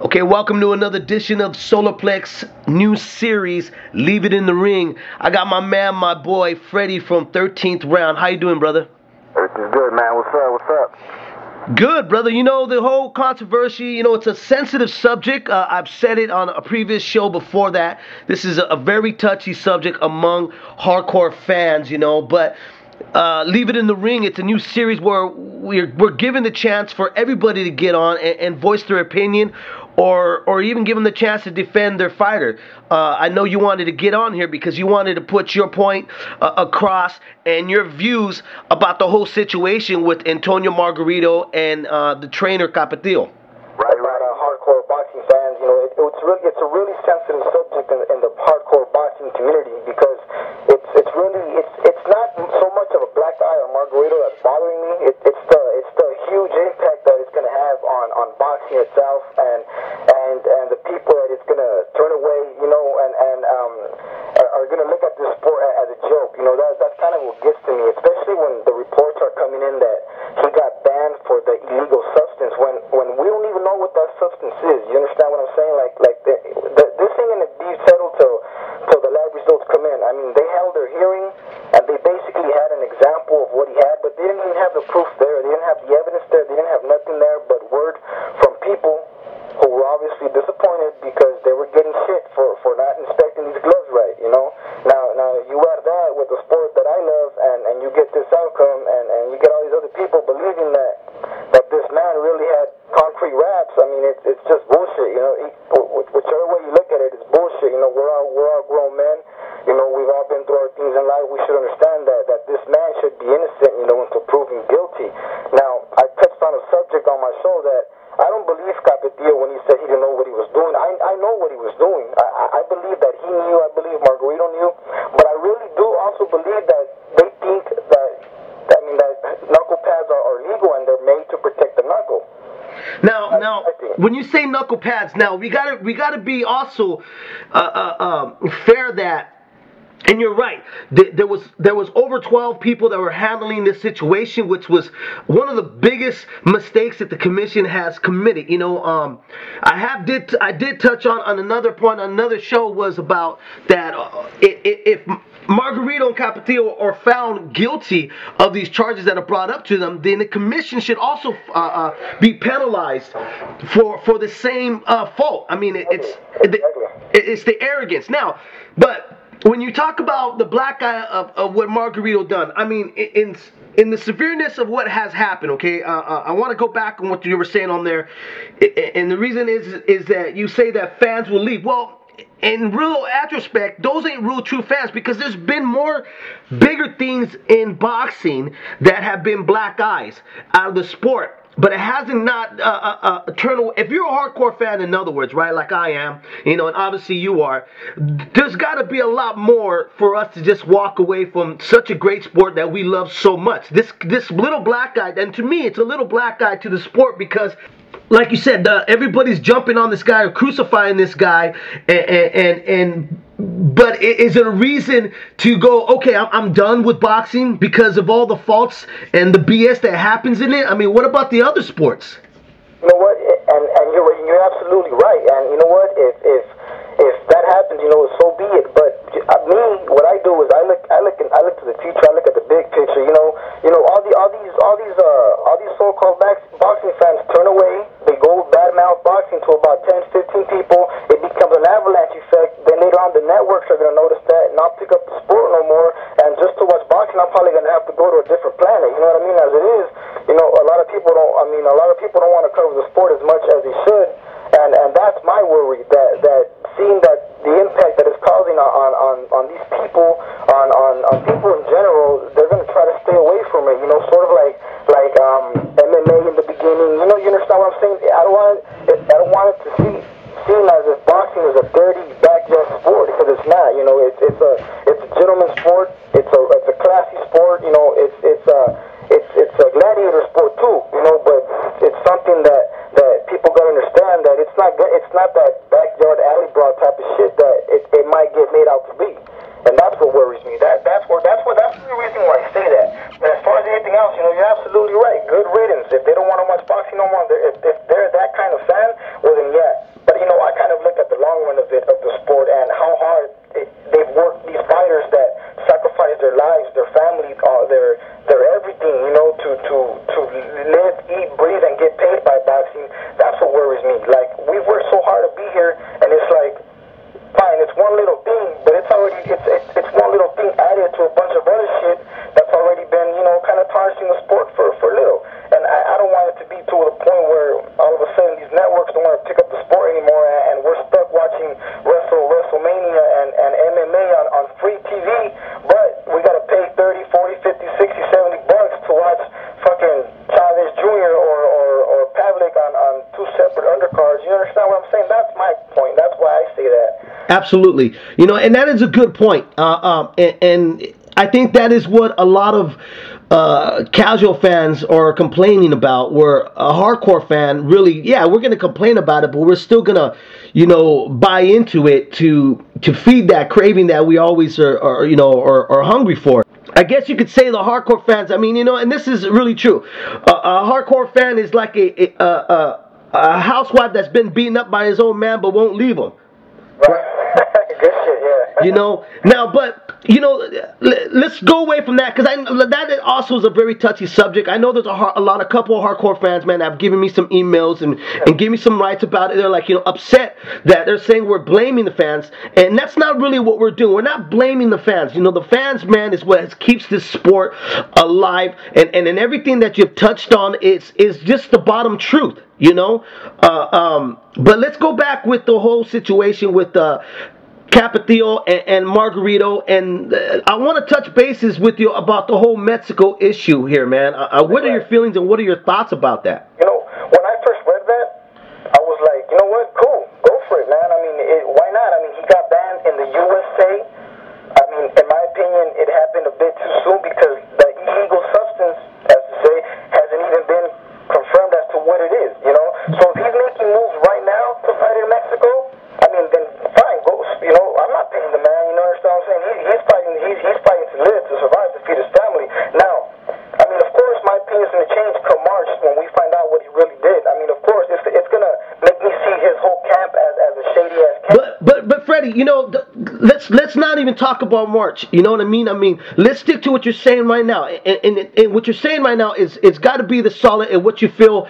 Okay, welcome to another edition of Solarplex new series, Leave It in the Ring. I got my man, my boy, Freddie from 13th Round. How you doing, brother? Everything's good, man. What's up? What's up? Good, brother. You know, the whole controversy, it's a sensitive subject. I've said it on a previous show before that. This is a very touchy subject among hardcore fans, but Leave It in the Ring. It's a new series where we're given the chance for everybody to get on and voice their opinion, or even give them the chance to defend their fighter. I know you wanted to get on here because you wanted to put your point across and your views about the whole situation with Antonio Margarito and the trainer Capetillo. Right. Hardcore boxing fans, it's a really sensitive subject in the hardcore boxing community because it's not so much of a black eye on Margarito that's bothering me. It's the huge impact that it's going to have on boxing itself and the people that it's going to turn away, and are going to look at this sport as a joke. That's kind of what gets to me, especially when the reports are coming in that he got banned for the illegal substance when we don't even know what that substance is. You understand what I'm saying? This ain't going to be settled till the lab results come in. I mean, they held their hearing and they basically had an example of what he had, but they didn't even have the proof there. They didn't have the evidence there. They didn't have nothing there but word from people who were obviously disappointed because they were getting shit for not inspecting these gloves right, Now you add that with the sport that I love and you get this outcome and you get all these other people believing that this man really had concrete raps. I mean, it's just bullshit, Whichever way you look at it, it's bullshit. We're all grown men. We've all been through our things in life. We should understand that this man should be innocent, until proven guilty. Now, I touched on a subject on my show that I don't believe Capetillo when he said he didn't know what he was doing. I know what he was doing. I believe that he knew. I believe Margarito knew. But I really do also believe that they think that knuckle pads are legal and they're made to protect the knuckle. Now, when you say knuckle pads, now we gotta be also fair that. And you're right. There was over 12 people that were handling this situation, which was one of the biggest mistakes that the commission has committed. I did touch on another point on another show was about that if Margarito and Capetillo are found guilty of these charges that are brought up to them, then the commission should also be penalized for the same fault. I mean, it's the arrogance now, but. When you talk about the black eye of what Margarito done, I mean, in the severeness of what has happened, okay, I want to go back on what you were saying on there, and the reason is that you say that fans will leave. Well, in real retrospect, those ain't real true fans because there's been more bigger things in boxing that have been black eyes out of the sport. But it hasn't turned away. If you're a hardcore fan, in other words, right, like I am, and obviously you are, there's got to be a lot more for us to just walk away from such a great sport that we love so much. This little black guy, and to me, it's a little black guy to the sport because, like you said, everybody's jumping on this guy or crucifying this guy, but is it a reason to go, okay, I'm done with boxing because of all the faults and the BS that happens in it? I mean, what about the other sports? You know what? And you're absolutely right. And you know what? If that happens, so be it. But me, what I do is I look to the future. I look at the big picture. All these so-called boxing fans turn away. They go badmouth boxing to about 10, 15 people. It becomes an avalanche effect. Then later on, the networks are going to notice that and not pick up the sport no more. And just to watch boxing, I'm probably going to have to go to a different planet. You know what I mean? As it is, a lot of people don't want to cover the sport as much as they should. And that's my worry, that seeing that the impact that it's causing on these people, on people in general, they're going to try to stay away from it, sort of like MMA in the beginning. You understand what I'm saying? I don't want it to seem as if boxing is a dirty backyard sport because it's not. It's a gentleman's sport. It's a classy sport. It's a gladiator sport too. But it's something that people gotta understand that it's not that backyard alley brawl type of shit that it might get made out to be, and that's what worries me. That's the reason why I say that. And as far as anything else, you're absolutely right. Good riddance. If they don't want to watch boxing no more, if they're that kind of fan, well then yeah, be here, and it's like, fine, it's one little thing, but it's already, it's one little thing added to a bunch of other shit that's already been, you know, kind of tarnishing the sport for little. And I don't want it to be to the point where all of a sudden these networks don't want to pick up the sport anymore, and we're stuck watching WrestleMania and MMA on free TV, but we got to pay 30, 40, 50, 60, 70 bucks to watch fucking Chavez Jr. or Pavlik on two separate undercards. You understand what I'm saying? That's my point. That's why I say that. Absolutely. You know, and that is a good point. And I think that is what a lot of casual fans are complaining about, where a hardcore fan really, yeah, we're going to complain about it, but we're still going to, you know, buy into it to feed that craving that we always are hungry for. I guess you could say the hardcore fans, I mean, you know, and this is really true. A hardcore fan is like a housewife that's been beaten up by his own man but won't leave him. Right. Good shit, yeah. You know, now, but, you know, let's go away from that, because that also is a very touchy subject. I know there's a couple of hardcore fans, man, that have given me some emails and give me some rights about it. They're like, you know, upset that they're saying we're blaming the fans, and that's not really what we're doing. We're not blaming the fans. You know, the fans, man, is what keeps this sport alive, and everything that you've touched on is just the bottom truth, you know. But let's go back with the whole situation with Capithio and Margarito, and I want to touch bases with you about the whole Mexico issue here, man. What are your feelings and what are your thoughts about that? You know, when I first read that, I was like, you know what, cool, go for it, man. I mean, why not? I mean, he got banned in the USA. I mean, in my opinion, it happened a bit too soon, because the illegal substance, as to say, hasn't even been confirmed as to what it is, you know? So if he's making moves right now to fight in Mexico, I mean, then fine, go. You know, I'm not paying the man. You know what I'm saying? He's fighting. He's fighting to live, to survive, to feed his family. Now, I mean, of course, my opinion's gonna change come March when we find out what he really did. I mean, of course, it's gonna make me see his whole camp as a shady ass camp. But Freddie, you know, let's not even talk about March. You know what I mean? I mean, let's stick to what you're saying right now. And what you're saying right now is it's got to be the solid and what you feel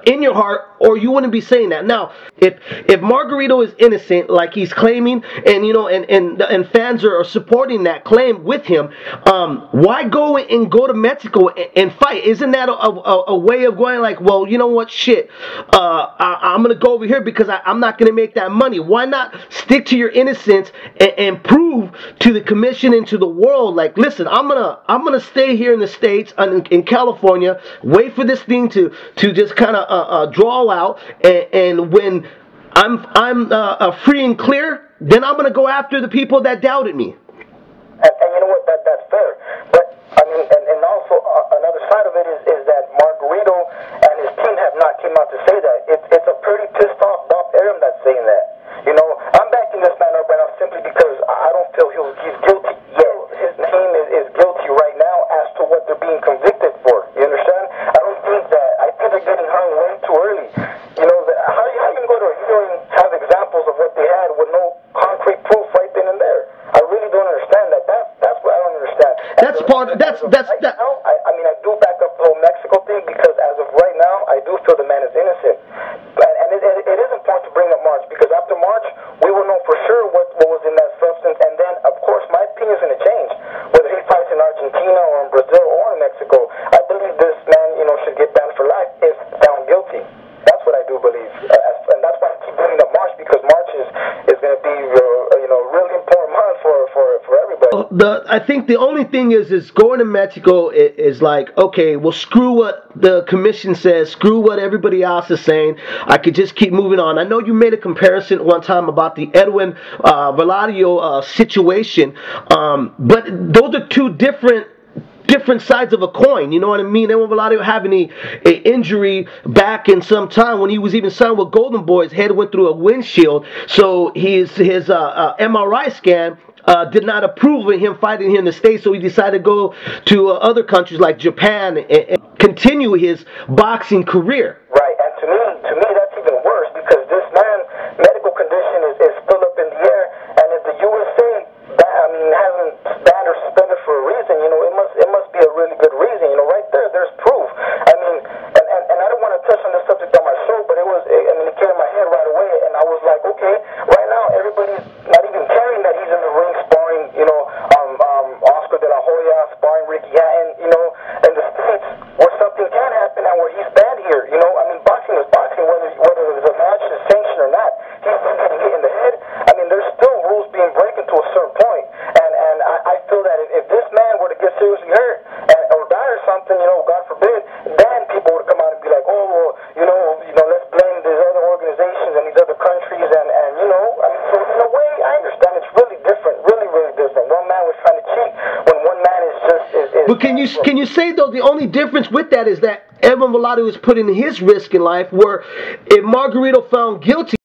in your heart, or you wouldn't be saying that. Now, if Margarito is innocent, like he's claiming, and you know, and fans are supporting that claim with him, why go to Mexico and fight? Isn't that a way of going like, well, you know what, shit, I'm gonna go over here because I'm not gonna make that money. Why not stick to your innocence and prove to the commission and to the world, like, listen, I'm gonna stay here in the States, in California, wait for this thing to just kind of draw out, and when I'm free and clear, then I'm gonna go after the people that doubted me. And you know what? That's fair. But I mean, and also another side of it is that Margarito and his team have not came out to say that. It's a pretty pissed off Bob Arum that's saying that. You know, I'm backing this man up right now simply because I don't feel he's guilty yet. His team is guilty right now as to what they're being convicted for. You understand? I don't think that. I think they're getting hung way too early. You know, how you can go to a hearing, have examples of what they had with no concrete proof right then and there. I really don't understand that. That's what I don't understand. That's part. That's. Now, I mean, I do back up the whole Mexico thing, because as of right now, I do feel the man is innocent. And it is important to bring up March, because after March, we will know for sure what was in that substance, and then, of course, my opinion is going to change. Whether he fights in Argentina or in Brazil or in Mexico, I believe this man, you know, should get banned for life if found guilty. That's what I do believe, and that's why I keep bringing up March, because March is going to be, you know, really important month for everybody. I think the only thing is going to Mexico is like, okay, well, screw what the commission says, screw what everybody else is saying. I could just keep moving on. I know you made a comparison one time about the Edwin Valadio situation, but those are two different sides of a coin, you know what I mean? Edwin Valadio having a injury back in some time when he was even signed with Golden Boy. His head went through a windshield, so his MRI scan did not approve of him fighting here in the States, so he decided to go to other countries like Japan and continue his boxing career. Right, and to me that's even worse, because this man, medical condition is still up in the air, and if the USA hasn't banned or suspended for a reason, you know, it must be a really good reason, you know, right there's proof. I mean, and I don't want to touch on this subject on my show, but it came in my head right away, and I was like, But can you say though the only difference with that is that Edwin Vellado is putting his risk in life, where if Margarito found guilty.